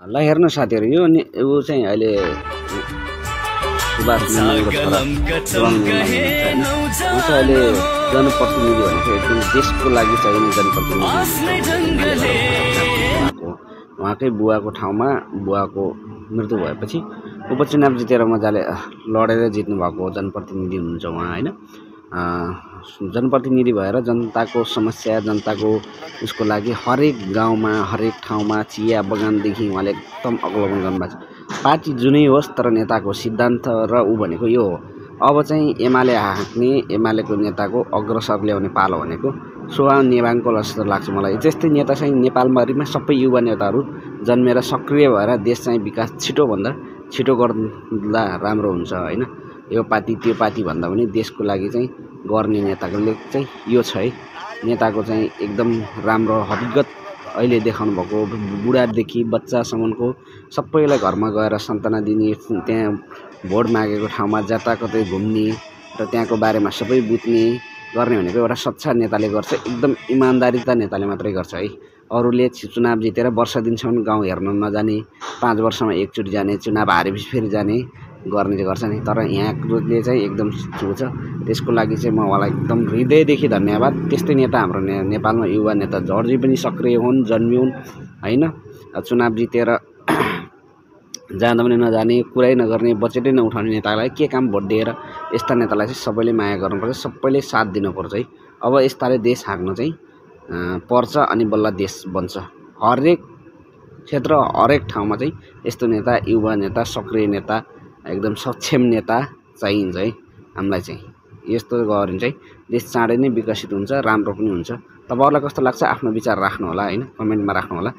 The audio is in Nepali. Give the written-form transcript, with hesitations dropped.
ल हेर्नु साथीहरु यो ऊ चाहिँ अहिले सुभाष नेमाङको छोरा सुभाङ नेमाङ हुनुहुन्छ हैन। उहाँ चाहिँ अहिले जनप्रतिनिधि भनेको एकदम देशको लागि चाहिने जनप्रतिनिधि उहाँकै बुवाको ठाउँमा बुवाको मृत्यु भएपछि उपचुनाव जितेर मजाले लडेर जित्नु भएको जनप्रतिनिधि हुनुहुन्छ उहाँ हैन। जनप्रतिनिधि भएर जनताको समस्या जनताको उसको लागि हरेक गाउँमा हरेक ठाउँमा चिया बगानदेखि उहाँले एकदम अवलोकन गर्नुभएको छ। पार्टी जुनै होस् तर नेताको सिद्धान्त र ऊ भनेको यो हो। अब चाहिँ एमाले हाँक्ने एमालेको नेताको अग्रसर ल्याउने पालो भनेको सुभाष नेमाङको जस्तो लाग्छ मलाई। त्यस्तै नेता चाहिँ नेपालभरिमा सबै युवा नेताहरू जन्मेर सक्रिय भएर देश चाहिँ विकास छिटोभन्दा छिटो गर्दा राम्रो हुन्छ हैन। यो पार्टी त्यो पार्टी भन्दा पनि देशको लागि चाहिँ गर्ने नेताले चाहिँ यो छ है। नेताको चाहिँ एकदम राम्रो हकीकत अहिले देखाउनु भएको बुढादेखि बच्चासम्मको सबैलाई घरमा गएर सन्ताना दिने त्यहाँ भोट मागेको ठाउँमा जताकतै घुम्ने र त्यहाँको बारेमा सबै बुझ्ने गर्ने भनेको एउटा सच्चा नेताले गर्छ। एकदम इमानदारीता नेताले मात्रै गर्छ है। अरूले चुनाव जितेर वर्ष दिनसम्म गाउँ हेर्न नजाने 5 वर्षमा एकचोटि जाने चुनाव हारेपछि फेरि जाने गर्ने चाहिँ गर्छ नि। तर यहाँले चाहिँ एकदम छ। त्यसको लागि चाहिँ म उहाँलाई एकदम हृदयदेखि धन्यवाद। त्यस्तै नेता हाम्रो नेपालमा युवा नेता जर्जी पनि सक्रिय हुन् जन्मिउन् हैन। चुनाव जितेर जाँदा पनि नजाने कुरै नगर्ने बजेटै नउठाउने नेतालाई के काम भोट दिएर यस्ता नेतालाई चाहिँ सबैले माया गर्नुपर्छ सबैले साथ दिनुपर्छ है। अब यस्ताले देश हाँक्न चाहिँ पर्छ अनि बल्ल देश बन्छ। हरेक क्षेत्र हरेक ठाउँमा चाहिँ यस्तो नेता युवा नेता सक्रिय नेता एकदम सक्षम नेता चाहिन्छ है हामीलाई चाहिँ। यस्तो गऱ्यो भने चाहिँ देश चाँडै नै विकसित हुन्छ राम्रो पनि हुन्छ। तपाईहरुलाई कस्तो लाग्छ आफ्नो विचार राख्नु होला हैन कमेन्टमा राख्नु होला।